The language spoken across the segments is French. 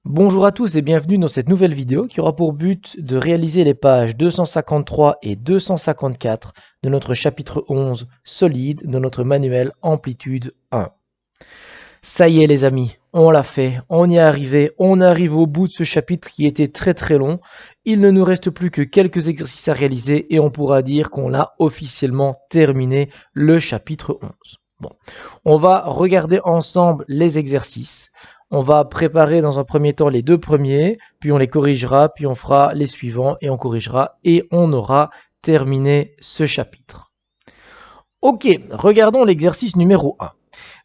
Bonjour à tous et bienvenue dans cette nouvelle vidéo qui aura pour but de réaliser les pages 253 et 254 de notre chapitre 11 solide de notre manuel Amplitude 1. Ça y est les amis, on l'a fait, on y est arrivé, on arrive au bout de ce chapitre qui était très long. Il ne nous reste plus que quelques exercices à réaliser et on pourra dire qu'on a officiellement terminé le chapitre 11. Bon, on va regarder ensemble les exercices. On va préparer dans un premier temps les deux premiers, puis on les corrigera, puis on fera les suivants et on corrigera et on aura terminé ce chapitre. Ok, regardons l'exercice numéro 1.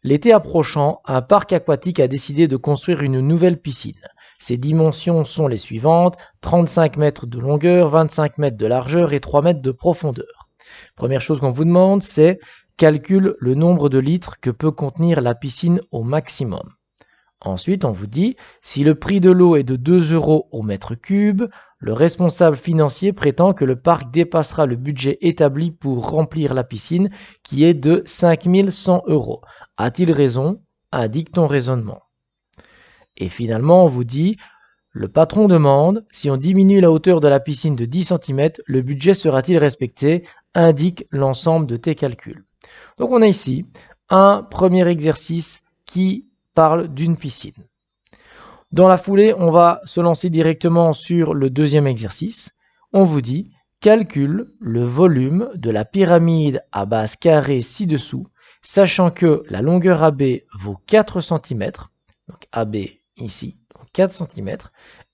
L'été approchant, un parc aquatique a décidé de construire une nouvelle piscine. Ses dimensions sont les suivantes, 35 mètres de longueur, 25 mètres de largeur et 3 mètres de profondeur. Première chose qu'on vous demande, c'est calcule le nombre de litres que peut contenir la piscine au maximum. Ensuite, on vous dit, si le prix de l'eau est de 2 € au mètre cube, le responsable financier prétend que le parc dépassera le budget établi pour remplir la piscine qui est de 5 100 €. A-t-il raison? Indique ton raisonnement. Et finalement, on vous dit, le patron demande, si on diminue la hauteur de la piscine de 10 cm, le budget sera-t-il respecté? Indique l'ensemble de tes calculs. Donc on a ici un premier exercice qui parle d'une piscine. Dans la foulée, on va se lancer directement sur le deuxième exercice. On vous dit, calcule le volume de la pyramide à base carrée ci-dessous, sachant que la longueur AB vaut 4 cm, donc AB ici, 4 cm,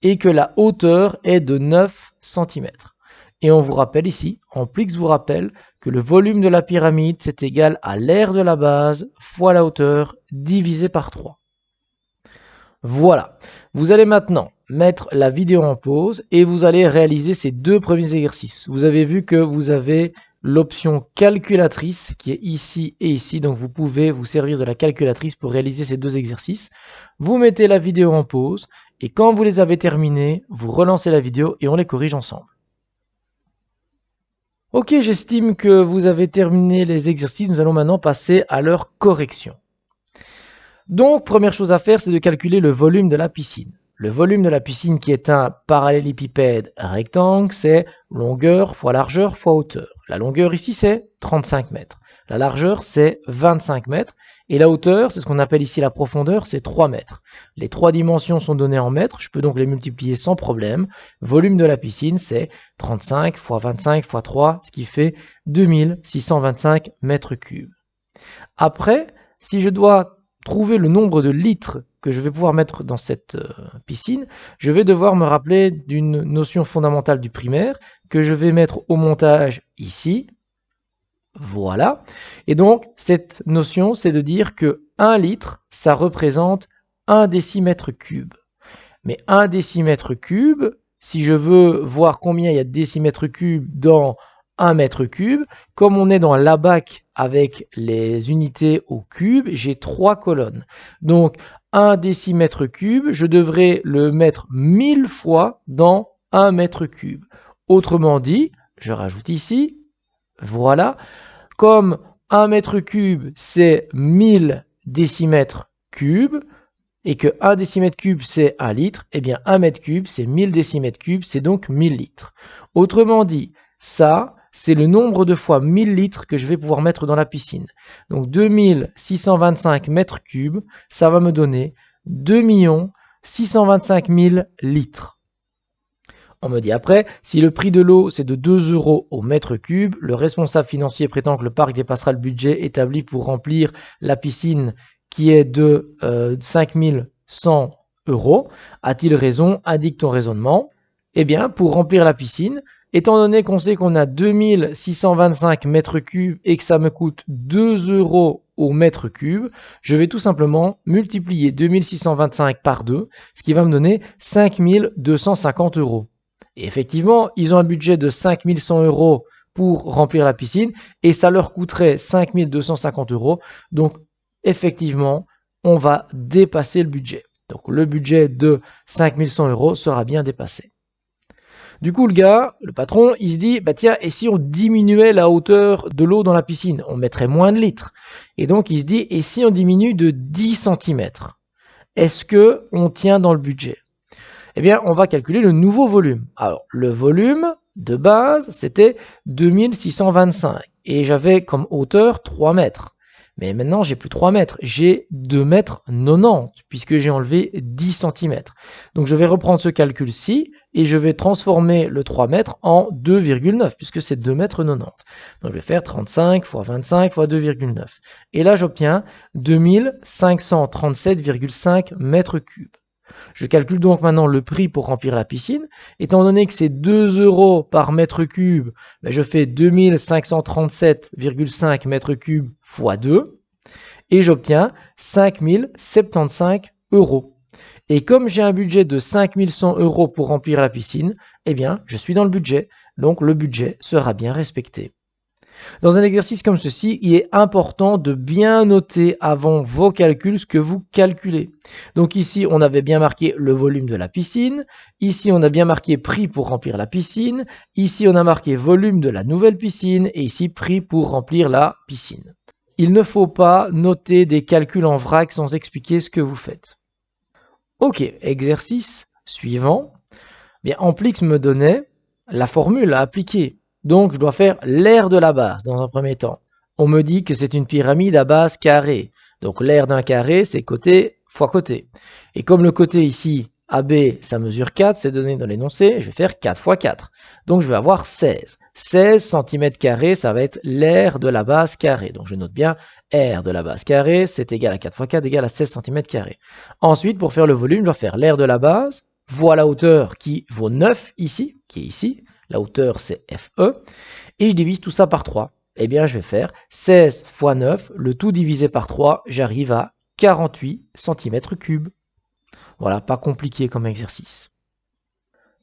et que la hauteur est de 9 cm. Et on vous rappelle ici, Amplix vous rappelle que le volume de la pyramide, c'est égal à l'aire de la base fois la hauteur divisé par 3. Voilà, vous allez maintenant mettre la vidéo en pause et vous allez réaliser ces deux premiers exercices. Vous avez vu que vous avez l'option calculatrice qui est ici et ici, donc vous pouvez vous servir de la calculatrice pour réaliser ces deux exercices. Vous mettez la vidéo en pause et quand vous les avez terminés, vous relancez la vidéo et on les corrige ensemble. Ok, j'estime que vous avez terminé les exercices. Nous allons maintenant passer à leur correction. Donc, première chose à faire, c'est de calculer le volume de la piscine. Le volume de la piscine qui est un parallélépipède rectangle, c'est longueur fois largeur fois hauteur. La longueur ici, c'est 35 mètres. La largeur, c'est 25 mètres. Et la hauteur, c'est ce qu'on appelle ici la profondeur, c'est 3 mètres. Les trois dimensions sont données en mètres. Je peux donc les multiplier sans problème. Volume de la piscine, c'est 35 fois 25 fois 3, ce qui fait 2625 mètres cubes. Après, si je dois trouver le nombre de litres que je vais pouvoir mettre dans cette piscine, je vais devoir me rappeler d'une notion fondamentale du primaire que je vais mettre au montage ici. Voilà. Et donc, cette notion, c'est de dire que 1 litre, ça représente 1 décimètre cube. Mais 1 décimètre cube, si je veux voir combien il y a de décimètres cubes dans 1 mètre cube, comme on est dans l'ABAC avec les unités au cube, j'ai 3 colonnes. Donc, 1 décimètre cube, je devrais le mettre 1000 fois dans 1 mètre cube. Autrement dit, je rajoute ici, voilà, comme 1 mètre cube, c'est 1000 décimètres cubes, et que 1 décimètre cube, c'est 1 litre, eh bien 1 mètre cube, c'est 1000 décimètres cubes, c'est donc 1000 litres. Autrement dit, ça, c'est le nombre de fois 1000 litres que je vais pouvoir mettre dans la piscine. Donc 2625 mètres cubes, ça va me donner 2 625 000 litres. On me dit après, si le prix de l'eau c'est de 2 € au mètre cube, le responsable financier prétend que le parc dépassera le budget établi pour remplir la piscine qui est de 5 100 €. A-t-il raison? Indique ton raisonnement. Eh bien, pour remplir la piscine, étant donné qu'on sait qu'on a 2625 mètres cubes et que ça me coûte 2 € au mètre cube, je vais tout simplement multiplier 2625 par 2, ce qui va me donner 5 250 €. Et effectivement, ils ont un budget de 5 100 € pour remplir la piscine et ça leur coûterait 5 250 €. Donc, effectivement, on va dépasser le budget. Donc, le budget de 5 100 € sera bien dépassé. Du coup, le gars, le patron, il se dit, bah tiens, et si on diminuait la hauteur de l'eau dans la piscine? On mettrait moins de litres. Et donc, il se dit, et si on diminue de 10 cm? Est-ce qu'on tient dans le budget? Eh bien, on va calculer le nouveau volume. Alors, le volume de base, c'était 2625 et j'avais comme hauteur 3 mètres. Mais maintenant, j'ai plus 3 mètres, j'ai 2 mètres 90 puisque j'ai enlevé 10 cm. Donc, je vais reprendre ce calcul-ci et je vais transformer le 3 mètres en 2,9 puisque c'est 2 mètres 90. Donc, je vais faire 35 fois 25 fois 2,9. Et là, j'obtiens 2537,5 mètres cubes. Je calcule donc maintenant le prix pour remplir la piscine. Étant donné que c'est 2 euros par mètre cube, ben je fais 2537,5 mètres cubes fois 2 et j'obtiens 5075 euros. Et comme j'ai un budget de 5100 euros pour remplir la piscine, eh bien, je suis dans le budget, donc le budget sera bien respecté. Dans un exercice comme ceci, il est important de bien noter avant vos calculs ce que vous calculez. Donc ici, on avait bien marqué le volume de la piscine. Ici, on a bien marqué prix pour remplir la piscine. Ici, on a marqué volume de la nouvelle piscine. Et ici, prix pour remplir la piscine. Il ne faut pas noter des calculs en vrac sans expliquer ce que vous faites. Ok, exercice suivant. Bien, Amplix me donnait la formule à appliquer. Donc, je dois faire l'aire de la base dans un premier temps. On me dit que c'est une pyramide à base carrée. Donc, l'aire d'un carré, c'est côté fois côté. Et comme le côté ici, AB, ça mesure 4, c'est donné dans l'énoncé, je vais faire 4 fois 4. Donc, je vais avoir 16. 16 cm², ça va être l'aire de la base carrée. Donc, je note bien, R de la base carrée, c'est égal à 4 fois 4, égal à 16 cm². Ensuite, pour faire le volume, je dois faire l'aire de la base, fois la hauteur qui vaut 9 ici, qui est ici. La hauteur, c'est FE. Et je divise tout ça par 3. Eh bien, je vais faire 16 fois 9, le tout divisé par 3, j'arrive à 48 cm3. Voilà, pas compliqué comme exercice.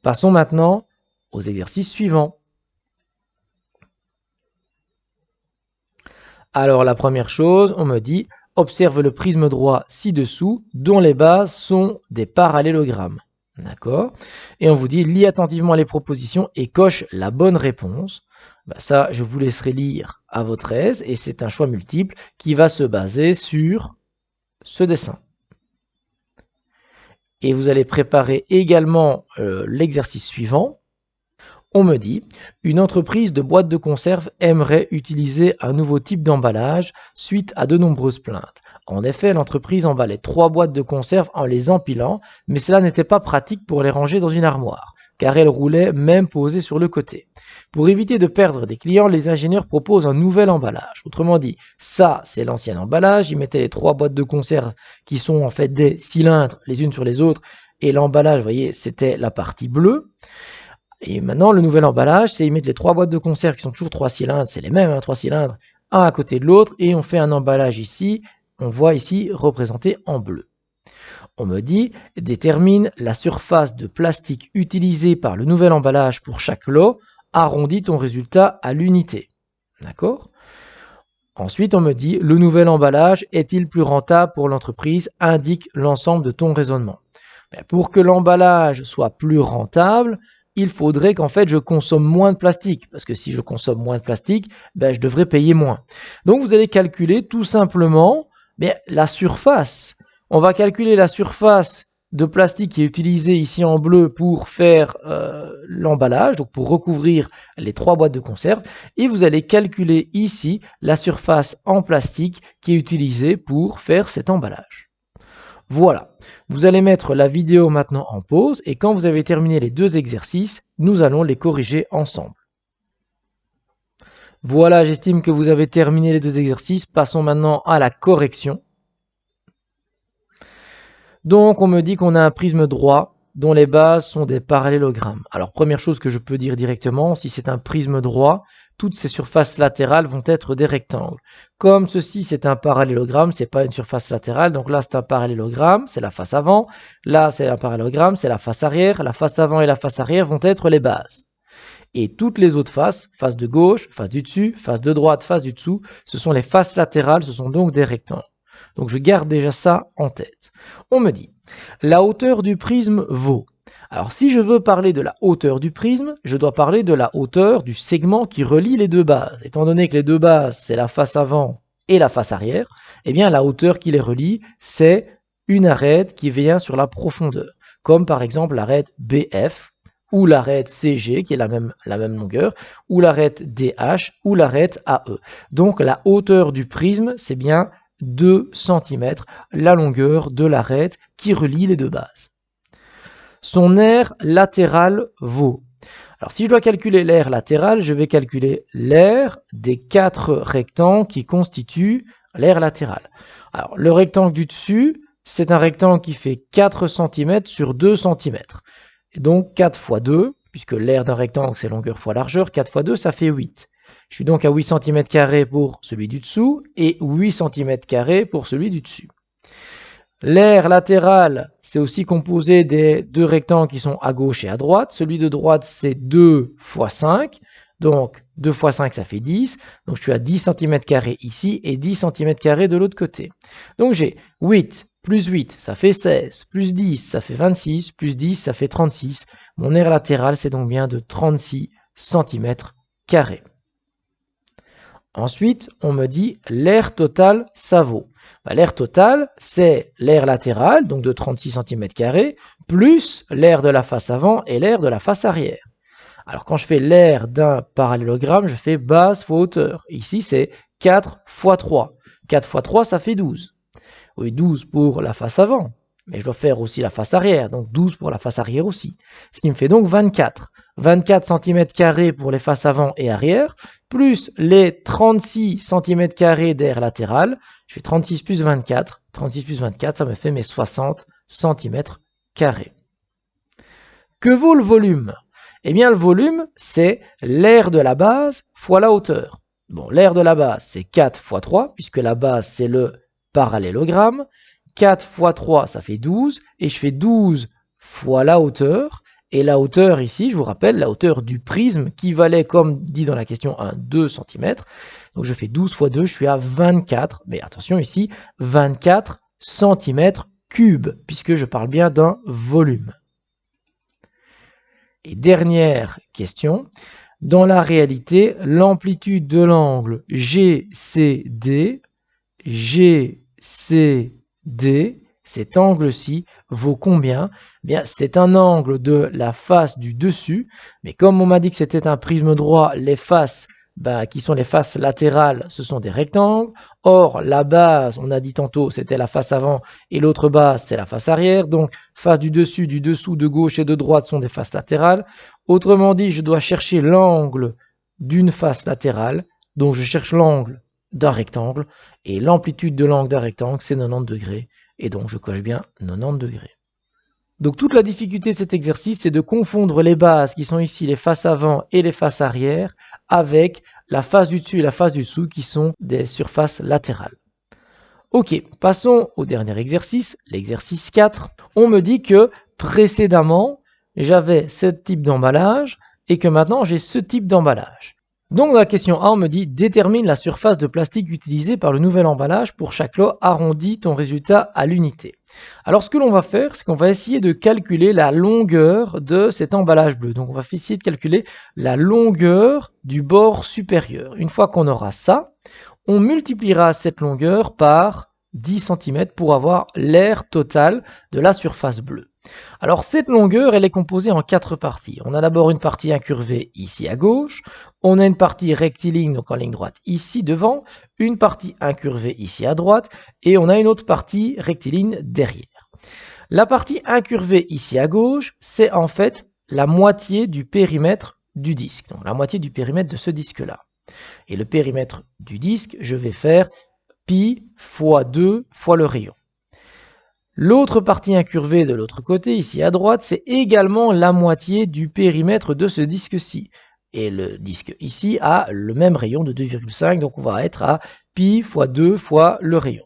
Passons maintenant aux exercices suivants. Alors, la première chose, on me dit, observe le prisme droit ci-dessous, dont les bases sont des parallélogrammes. D'accord? Et on vous dit, lis attentivement les propositions et coche la bonne réponse. Ça, je vous laisserai lire à votre aise et c'est un choix multiple qui va se baser sur ce dessin. Et vous allez préparer également l'exercice suivant. On me dit, une entreprise de boîtes de conserve aimerait utiliser un nouveau type d'emballage suite à de nombreuses plaintes. En effet, l'entreprise emballait 3 boîtes de conserve en les empilant, mais cela n'était pas pratique pour les ranger dans une armoire, car elles roulaient même posées sur le côté. Pour éviter de perdre des clients, les ingénieurs proposent un nouvel emballage. Autrement dit, ça, c'est l'ancien emballage. Ils mettaient les 3 boîtes de conserve qui sont en fait des cylindres les unes sur les autres, et l'emballage, vous voyez, c'était la partie bleue. Et maintenant, le nouvel emballage, c'est ils mettent les 3 boîtes de conserve qui sont toujours 3 cylindres, c'est les mêmes, 3 cylindres, un à côté de l'autre, et on fait un emballage ici, on voit ici représenté en bleu. On me dit, détermine la surface de plastique utilisée par le nouvel emballage pour chaque lot, arrondis ton résultat à l'unité. D'accord? Ensuite, on me dit, le nouvel emballage est-il plus rentable pour l'entreprise? Indique l'ensemble de ton raisonnement. Pour que l'emballage soit plus rentable, il faudrait qu'en fait je consomme moins de plastique. Parce que si je consomme moins de plastique, je devrais payer moins. Donc vous allez calculer tout simplement la surface. On va calculer la surface de plastique qui est utilisée ici en bleu pour faire l'emballage, donc pour recouvrir les 3 boîtes de conserve. Et vous allez calculer ici la surface en plastique qui est utilisée pour faire cet emballage. Voilà, vous allez mettre la vidéo maintenant en pause et quand vous avez terminé les 2 exercices, nous allons les corriger ensemble. Voilà, j'estime que vous avez terminé les 2 exercices. Passons maintenant à la correction. Donc, on me dit qu'on a un prisme droit dont les bases sont des parallélogrammes. Alors, première chose que je peux dire directement, si c'est un prisme droit, toutes ces surfaces latérales vont être des rectangles. Comme ceci, c'est un parallélogramme, c'est pas une surface latérale. Donc là, c'est un parallélogramme, c'est la face avant. Là, c'est un parallélogramme, c'est la face arrière. La face avant et la face arrière vont être les bases. Et toutes les autres faces, face de gauche, face du dessus, face de droite, face du dessous, ce sont les faces latérales, ce sont donc des rectangles. Donc je garde déjà ça en tête. On me dit, la hauteur du prisme vaut. Alors si je veux parler de la hauteur du prisme, je dois parler de la hauteur du segment qui relie les 2 bases. Étant donné que les 2 bases, c'est la face avant et la face arrière, eh bien la hauteur qui les relie, c'est une arête qui vient sur la profondeur. comme par exemple l'arête BF, ou l'arête CG, qui est la même longueur, ou l'arête DH, ou l'arête AE. Donc la hauteur du prisme, c'est bien 2 cm, la longueur de l'arête qui relie les deux bases. Son aire latérale vaut. Alors si je dois calculer l'aire latérale, je vais calculer l'aire des 4 rectangles qui constituent l'aire latérale. Alors le rectangle du dessus, c'est un rectangle qui fait 4 cm sur 2 cm. Et donc 4 fois 2, puisque l'aire d'un rectangle c'est longueur fois largeur, 4 fois 2 ça fait 8. Je suis donc à 8 cm² pour celui du dessous et 8 cm² pour celui du dessus. L'aire latérale, c'est aussi composé des deux rectangles qui sont à gauche et à droite. Celui de droite, c'est 2 fois 5. Donc, 2 fois 5, ça fait 10. Donc, je suis à 10 cm² ici et 10 cm² de l'autre côté. Donc, j'ai 8 plus 8, ça fait 16. Plus 10, ça fait 26. Plus 10, ça fait 36. Mon aire latérale, c'est donc bien de 36 cm². Ensuite, on me dit l'aire totale, ça vaut. L'aire totale, c'est l'aire latérale, donc de 36 cm², plus l'aire de la face avant et l'aire de la face arrière. Alors quand je fais l'aire d'un parallélogramme, je fais base fois hauteur. Ici, c'est 4 fois 3. 4 fois 3, ça fait 12. Oui, 12 pour la face avant, mais je dois faire aussi la face arrière, donc 12 pour la face arrière aussi. Ce qui me fait donc 24. 24 cm² pour les faces avant et arrière, plus les 36 cm² d'aire latérale. Je fais 36 plus 24. 36 plus 24, ça me fait mes 60 cm². Que vaut le volume? Eh bien, le volume, c'est l'aire de la base fois la hauteur. Bon, l'aire de la base, c'est 4 fois 3, puisque la base, c'est le parallélogramme. 4 fois 3, ça fait 12, et je fais 12 fois la hauteur. Et la hauteur ici, je vous rappelle, la hauteur du prisme qui valait, comme dit dans la question 1, 2 cm. Donc je fais 12 fois 2, je suis à 24, mais attention ici, 24 cm3, puisque je parle bien d'un volume. Et dernière question, dans la réalité, l'amplitude de l'angle GCD, cet angle-ci vaut combien? Eh bien, c'est un angle de la face du dessus, mais comme on m'a dit que c'était un prisme droit, les faces qui sont les faces latérales, ce sont des rectangles. Or, la base, on a dit tantôt, c'était la face avant, et l'autre base, c'est la face arrière. Donc, face du dessus, du dessous, de gauche et de droite sont des faces latérales. Autrement dit, je dois chercher l'angle d'une face latérale. Donc, je cherche l'angle d'un rectangle, et l'amplitude de l'angle d'un rectangle, c'est 90 degrés. Et donc, je coche bien 90 degrés. Donc, toute la difficulté de cet exercice, c'est de confondre les bases qui sont ici les faces avant et les faces arrière avec la face du dessus et la face du dessous qui sont des surfaces latérales. Ok, passons au dernier exercice, l'exercice 4. On me dit que précédemment, j'avais ce type d'emballage et que maintenant, j'ai ce type d'emballage. Donc, dans la question A, on me dit « Détermine la surface de plastique utilisée par le nouvel emballage pour chaque lot, arrondis ton résultat à l'unité. » Alors, ce que l'on va faire, c'est qu'on va essayer de calculer la longueur de cet emballage bleu. Donc, on va essayer de calculer la longueur du bord supérieur. Une fois qu'on aura ça, on multipliera cette longueur par 10 cm pour avoir l'aire totale de la surface bleue. Alors cette longueur, elle est composée en 4 parties. On a d'abord une partie incurvée ici à gauche, on a une partie rectiligne, donc en ligne droite ici devant, une partie incurvée ici à droite, et on a une autre partie rectiligne derrière. La partie incurvée ici à gauche, c'est en fait la moitié du périmètre du disque, donc la moitié du périmètre de ce disque-là. Et le périmètre du disque, je vais faire pi fois 2 fois le rayon. L'autre partie incurvée de l'autre côté, ici à droite, c'est également la moitié du périmètre de ce disque-ci. Et le disque ici a le même rayon de 2,5, donc on va être à pi fois 2 fois le rayon.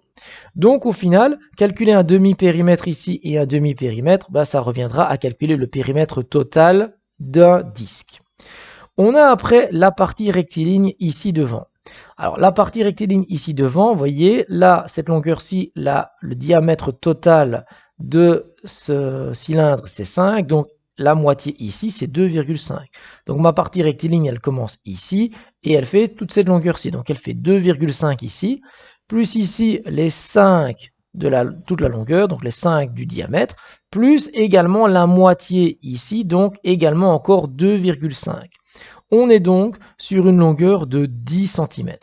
Donc au final, calculer un demi-périmètre ici et un demi-périmètre, ça reviendra à calculer le périmètre total d'un disque. On a après la partie rectiligne ici devant. Alors, la partie rectiligne ici devant, vous voyez, là, cette longueur-ci, là, le diamètre total de ce cylindre, c'est 5. Donc, la moitié ici, c'est 2,5. Donc, ma partie rectiligne, elle commence ici et elle fait toute cette longueur-ci. Donc, elle fait 2,5 ici, plus ici, les 5 de toute la longueur, donc les 5 du diamètre. plus également la moitié ici, donc également encore 2,5. On est donc sur une longueur de 10 cm.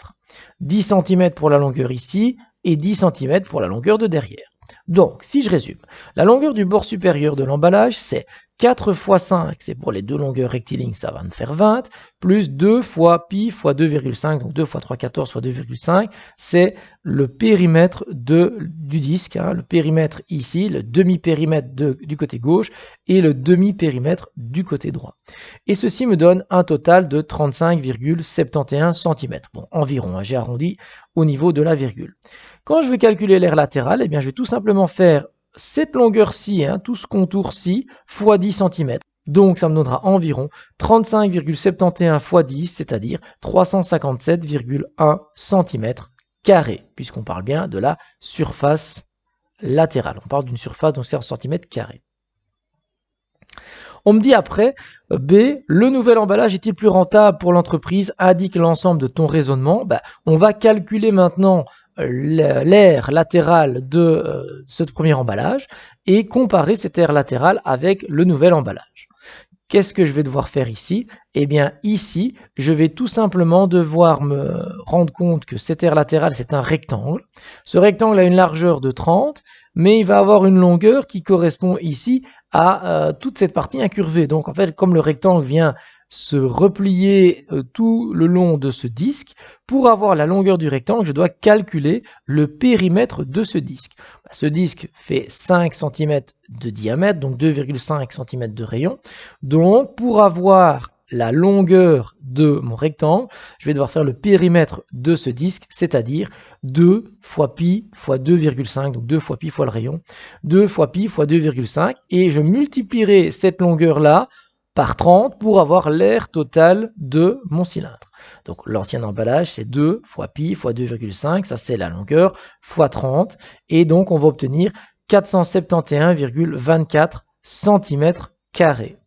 10 cm pour la longueur ici et 10 cm pour la longueur de derrière. Donc, si je résume, la longueur du bord supérieur de l'emballage, c'est 4 fois 5, c'est pour les deux longueurs rectilignes, ça va me faire 20, plus 2 fois pi fois 2,5, donc 2 fois 3, 14 fois 2,5, c'est le périmètre du disque, hein, le périmètre ici, le demi-périmètre du côté gauche et le demi-périmètre du côté droit. Et ceci me donne un total de 35,71 cm. Bon, environ, hein, j'ai arrondi au niveau de la virgule. Quand je vais calculer l'aire latérale, eh bien, je vais tout simplement faire cette longueur-ci, hein, tout ce contour-ci, fois 10 cm. Donc, ça me donnera environ 35,71 fois 10, c'est-à-dire 357,1 cm², puisqu'on parle bien de la surface latérale. On parle d'une surface, donc c'est en centimètres carrés. On me dit après, B, le nouvel emballage est-il plus rentable pour l'entreprise? Indique l'ensemble de ton raisonnement. On va calculer maintenant l'aire latérale de ce premier emballage et comparer cette aire latérale avec le nouvel emballage. Qu'est-ce que je vais devoir faire ici? Eh bien ici, je vais tout simplement devoir me rendre compte que cette aire latérale, c'est un rectangle. Ce rectangle a une largeur de 30, mais il va avoir une longueur qui correspond ici à toute cette partie incurvée. Donc en fait, comme le rectangle vient se replier tout le long de ce disque, pour avoir la longueur du rectangle, je dois calculer le périmètre de ce disque. Ce disque fait 5 cm de diamètre, donc 2,5 cm de rayon. Donc pour avoir la longueur de mon rectangle, je vais devoir faire le périmètre de ce disque, c'est-à-dire 2 fois pi fois 2,5, donc 2 fois pi fois le rayon, 2 fois pi fois 2,5, et je multiplierai cette longueur-là par 30 pour avoir l'aire totale de mon cylindre. Donc l'ancien emballage, c'est 2 fois pi fois 2,5, ça c'est la longueur, fois 30, et donc on va obtenir 471,24 cm².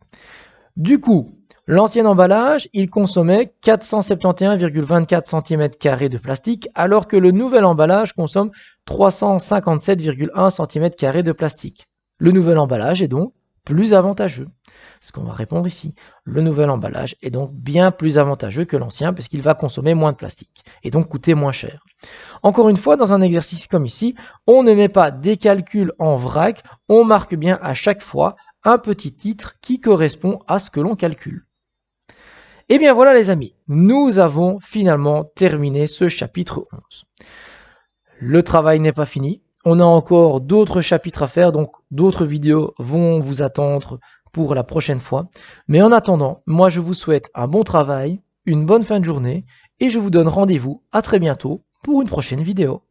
Du coup, l'ancien emballage, il consommait 471,24 cm² de plastique, alors que le nouvel emballage consomme 357,1 cm² de plastique. Le nouvel emballage est donc plus avantageux. Ce qu'on va répondre ici. Le nouvel emballage est donc bien plus avantageux que l'ancien puisqu'il va consommer moins de plastique et donc coûter moins cher. Encore une fois, dans un exercice comme ici, on ne met pas des calculs en vrac, on marque bien à chaque fois un petit titre qui correspond à ce que l'on calcule. Et bien voilà les amis, nous avons finalement terminé ce chapitre 11. Le travail n'est pas fini, on a encore d'autres chapitres à faire, donc d'autres vidéos vont vous attendre pour la prochaine fois. Mais en attendant, moi je vous souhaite un bon travail, une bonne fin de journée et je vous donne rendez-vous à très bientôt pour une prochaine vidéo.